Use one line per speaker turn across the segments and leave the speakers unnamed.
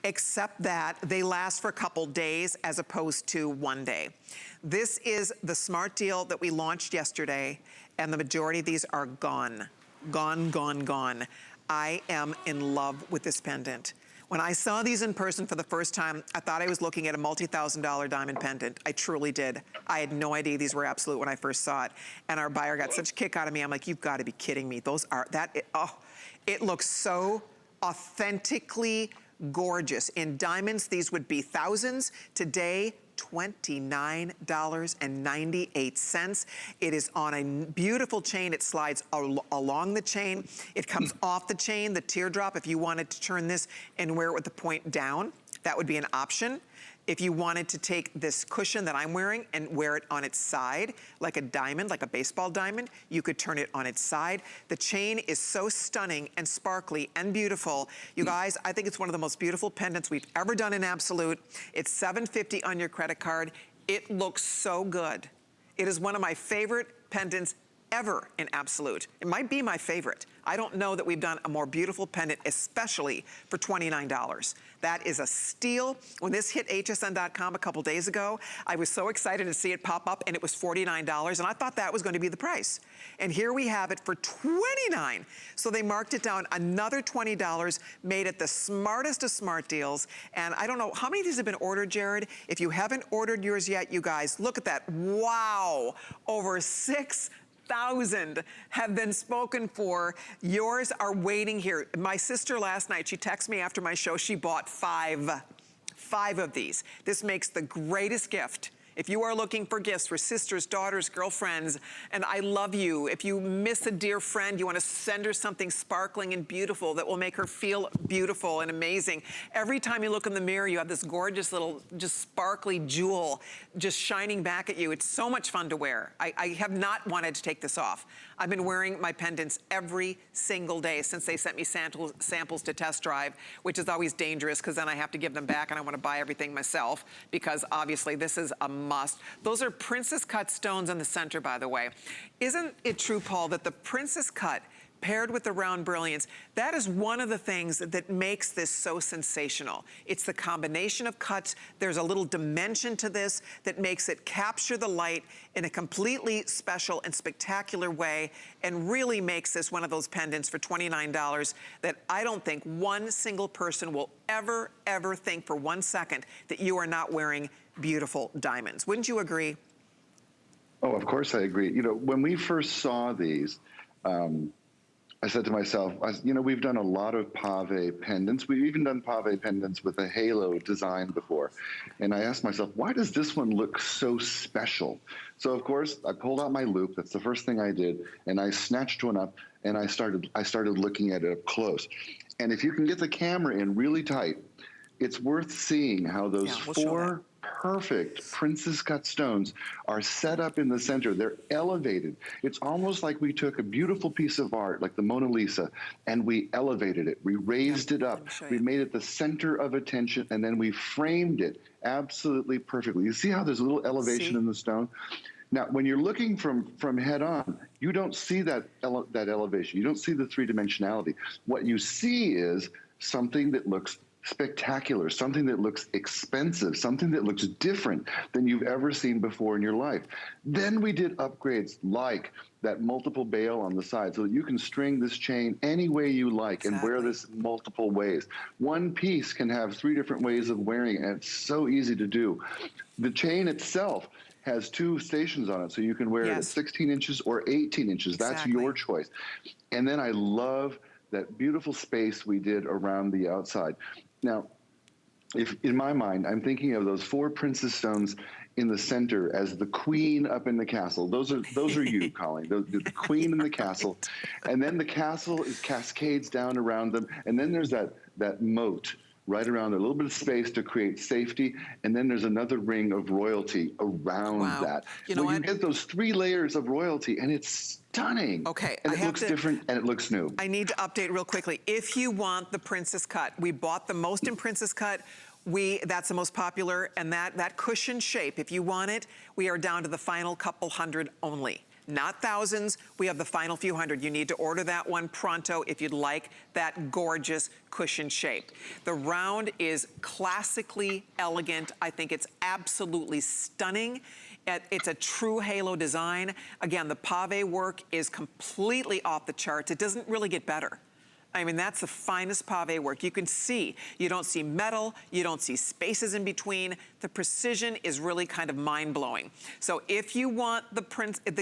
except that they last for a couple days as opposed to one day. This is the smart deal that we launched yesterday, and the majority of these are gone. Gone, gone, gone. I am in love with this pendant. When I saw these in person for the first time, I thought I was looking at a multi-$1,000 diamond pendant. I truly did. I had no idea these were absolute when I first saw it. And our buyer got such a kick out of me. I'm like, you've got to be kidding me. Those are, it looks so authentically gorgeous. In diamonds, these would be thousands. Today, $29.98. It is on a beautiful chain. It slides along the chain. It comes off the chain, the teardrop. If you wanted to turn this and wear it with the point down, that would be an option. If you wanted to take this cushion that I'm wearing and wear it on its side, like a diamond, like a baseball diamond, you could turn it on its side. The chain is so stunning and sparkly and beautiful. You guys, I think it's one of the most beautiful pendants we've ever done in Absolute. It's $750 on your credit card. It looks so good. It is one of my favorite pendants ever in Absolute. It might be my favorite. I don't know that we've done a more beautiful pendant, especially for $29. That is a steal. When this hit hsn.com a couple days ago, I was so excited to see it pop up, and it was $49, and I thought that was going to be the price. And here we have it for $29. So they marked it down another $20, made it the smartest of smart deals. And I don't know, how many of these have been ordered, Jared? If you haven't ordered yours yet, you guys, look at that. Wow, over 6,000 have been spoken for. Yours are waiting here. My sister last night, she texted me after my show, she bought five of these. This makes the greatest gift. If you are looking for gifts for sisters, daughters, girlfriends, and I love you. If you miss a dear friend, you want to send her something sparkling and beautiful that will make her feel beautiful and amazing. Every time you look in the mirror, you have this gorgeous little, just sparkly jewel just shining back at you. It's so much fun to wear. I have not wanted to take this off. I've been wearing my pendants every single day since they sent me samples to test drive, which is always dangerous because then I have to give them back and I want to buy everything myself because obviously this is a must. Those are princess cut stones in the center, by the way. Isn't it true, Paul, that the princess cut paired with the round brilliance, that is one of the things that makes this so sensational. It's the combination of cuts. There's a little dimension to this that makes it capture the light in a completely special and spectacular way and really makes this one of those pendants for $29 that I don't think one single person will ever think for 1 second that you are not wearing beautiful diamonds. Wouldn't you agree?
Oh, of course I agree. You know, when we first saw these, I said to myself, we've done a lot of pave pendants. We've even done pave pendants with a halo design before. And I asked myself, why does this one look so special? So of course, I pulled out my loupe. That's the first thing I did. And I snatched one up and I started looking at it up close. And if you can get the camera in really tight, it's worth seeing how those four perfect princess cut stones are set up in the center. They're elevated. It's almost like we took a beautiful piece of art like the Mona Lisa and we elevated it. We raised it up. We made it the center of attention and then we framed it absolutely perfectly. You see how there's a little elevation in the stone? Now, when you're looking from head on, you don't see that elevation. You don't see the three-dimensionality. What you see is something that looks spectacular, something that looks expensive, something that looks different than you've ever seen before in your life. Then we did upgrades like that multiple bail on the side so that you can string this chain any way you like and wear this multiple ways. One piece can have 3 different ways of wearing it, and it's so easy to do. The chain itself has 2 stations on it, so you can wear it at 16 inches or 18 inches. That's your choice. And then I love that beautiful space we did around the outside. Now, if in my mind, I'm thinking of those 4 princess stones in the center as the queen up in the castle. Those are you, Colleen, the queen in the castle. And then the castle is cascades down around them. And then there's that moat right around there, a little bit of space to create safety. And then there's another ring of royalty around that. You know what? You get those 3 layers of royalty and it's stunning. Okay. And it looks different and it looks new.
I need to update real quickly. If you want the princess cut, we bought the most in princess cut. That's the most popular, and that cushion shape, if you want it, we are down to the final couple hundred only. not thousands. We have the final few hundred. You need to order that one pronto if you'd like that gorgeous cushion shape. The round is classically elegant. I think it's absolutely stunning. It's a true halo design. Again, the pave work is completely off the charts. It doesn't really get better. I mean, that's the finest pave work. You can see, you don't see metal, you don't see spaces in between. The precision is really kind of mind-blowing. So if you want the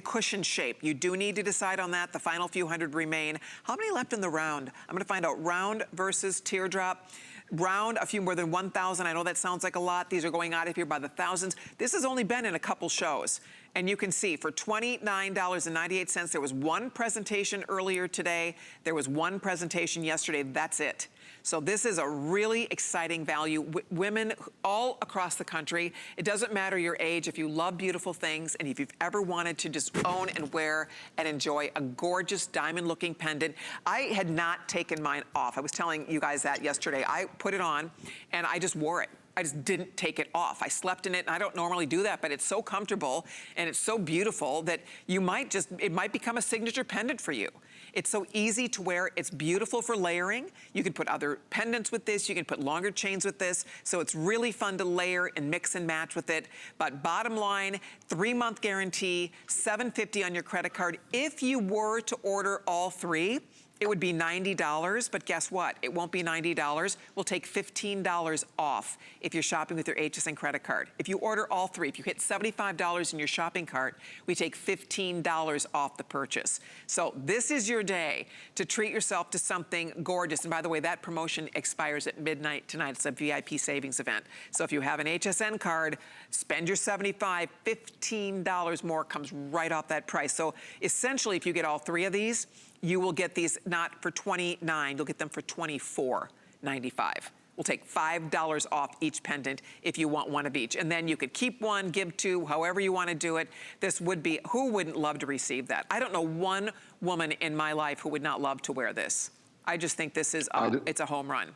cushion shape, you do need to decide on that. The final few hundred remain. How many left in the round? I'm gonna find out round versus teardrop. Round, a few more than 1,000. I know that sounds like a lot. These are going out of here by the thousands. This has only been in a couple shows. And you can see for $29.98, there was one presentation earlier today. There was one presentation yesterday. That's it. So this is a really exciting value. Women all across the country, it doesn't matter your age, if you love beautiful things and if you've ever wanted to just own and wear and enjoy a gorgeous diamond looking pendant. I had not taken mine off. I was telling you guys that yesterday. I put it on and I just wore it. I just didn't take it off. I slept in it, and I don't normally do that, but it's so comfortable and it's so beautiful that you might just, it might become a signature pendant for you. It's so easy to wear. It's beautiful for layering. You can put other pendants with this. You can put longer chains with this. So it's really fun to layer and mix and match with it. But bottom line, 3-month guarantee, $750 on your credit card. If you were to order all three, it would be $90, but guess what? It won't be $90. We'll take $15 off if you're shopping with your HSN credit card. If you order all three, if you hit $75 in your shopping cart, we take $15 off the purchase. So this is your day to treat yourself to something gorgeous. And by the way, that promotion expires at midnight tonight. It's a VIP savings event. So if you have an HSN card, spend your $75, $15 more comes right off that price. So essentially, if you get all three of these, you will get these not for $29, you'll get them for $24.95. We'll take $5 off each pendant if you want one of each. And then you could keep one, give two, however you want to do it. This would be, who wouldn't love to receive that? I don't know one woman in my life who would not love to wear this. I just think this is, it's a home run.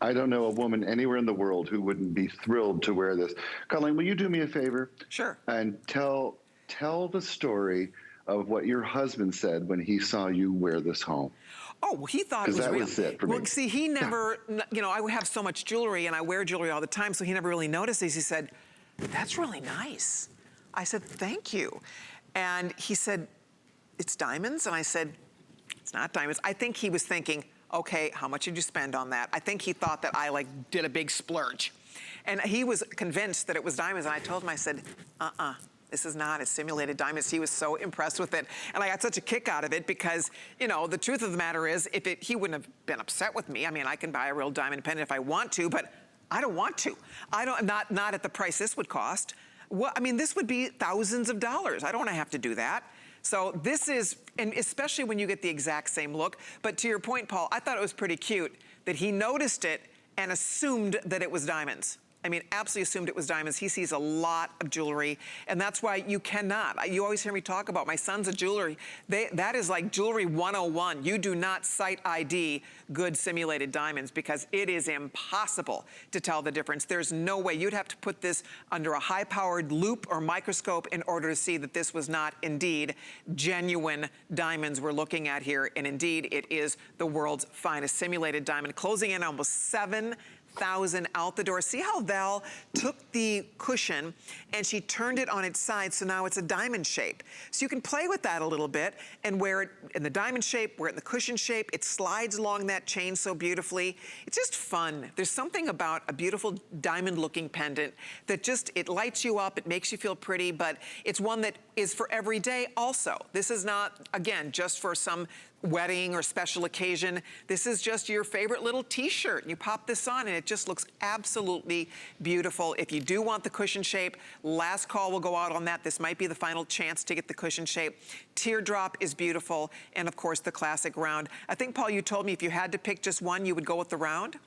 I don't know a woman anywhere in the world who wouldn't be thrilled to wear this. Colleen, will you do me a favor?
Sure.
And tell the story of what your husband said when he saw you wear this home.
Oh, well, he thought it was real.
Because that was it for me.
Well, see, he never, you know, I have so much jewelry and I wear jewelry all the time, so he never really noticed these. He said, that's really nice. I said, thank you. And he said, it's diamonds? And I said, it's not diamonds. I think he was thinking, okay, how much did you spend on that? I think he thought that I like did a big splurge. And he was convinced that it was diamonds. And I told him, I said, this is not, it's simulated diamonds. He was so impressed with it. And I got such a kick out of it because, you know, the truth of the matter is, he wouldn't have been upset with me. I mean, I can buy a real diamond pendant if I want to, but I don't want to. Not at the price this would cost. Well, I mean, this would be thousands of dollars. I don't want to have to do that. So this is, and especially when you get the exact same look. But to your point, Paul, I thought it was pretty cute that he noticed it and assumed that it was diamonds. I mean, absolutely assumed it was diamonds. He sees a lot of jewelry, and that's why you cannot. You always hear me talk about my sons of jewelry. That is like jewelry 101. You do not sight ID good simulated diamonds because it is impossible to tell the difference. There's no way. You'd have to put this under a high-powered loop or microscope in order to see that this was not indeed genuine diamonds we're looking at here. And indeed, it is the world's finest simulated diamond, closing in almost 7,000 out the door. See how Val took the cushion and she turned it on its side, so now it's a diamond shape. So you can play with that a little bit and wear it in the diamond shape, wear it in the cushion shape. It slides along that chain so beautifully. It's just fun. There's something about a beautiful diamond-looking pendant that just, it lights you up, it makes you feel pretty, but it's one that is for every day also. This is not, again, just for some wedding or special occasion. This is just your favorite little t-shirt. You pop this on and it just looks absolutely beautiful. If you do want the cushion shape, last call will go out on that. This might be the final chance to get the cushion shape. Teardrop is beautiful, and of course the classic round. I think, Paul, you told me if you had to pick just one, you would go with the round?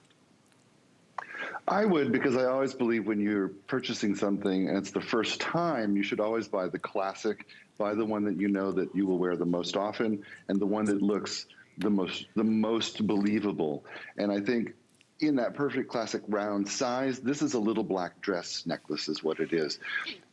I would, because I always believe when you're purchasing something and it's the first time, you should always buy the classic, buy the one that you know that you will wear the most often, and the one that looks the most believable. And I think in that perfect classic round size, this is a little black dress necklace is what it is.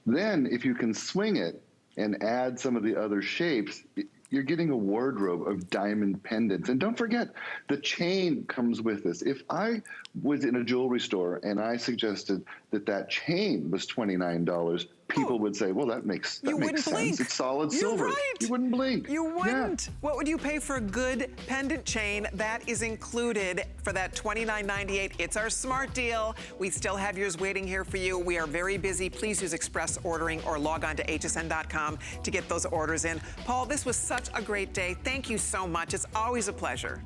Then if you can swing it and add some of the other shapes, you're getting a wardrobe of diamond pendants. And don't forget, the chain comes with this. If I was in a jewelry store and I suggested that that chain was $29, people would say, well, that makes sense.
Blink.
It's solid
You're
silver.
right.
You wouldn't blink.
You wouldn't.
Yeah.
What would you pay for a good pendant chain? That is included for that $29.98. It's our smart deal. We still have yours waiting here for you. We are very busy. Please use express ordering or log on to hsn.com to get those orders in. Paul, this was such a great day. Thank you so much. It's always a pleasure.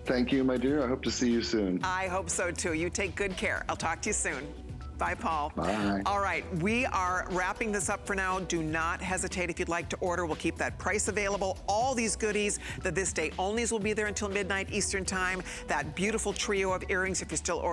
Thank you, my dear. I hope to see you soon.
I hope so too. You take good care. I'll talk to you soon. Bye, Paul.
Bye.
All right, we are wrapping this up for now. Do not hesitate if you'd like to order. We'll keep that price available. All these goodies, the This Day Onlys will be there until midnight Eastern time. That beautiful trio of earrings if you're still ordering.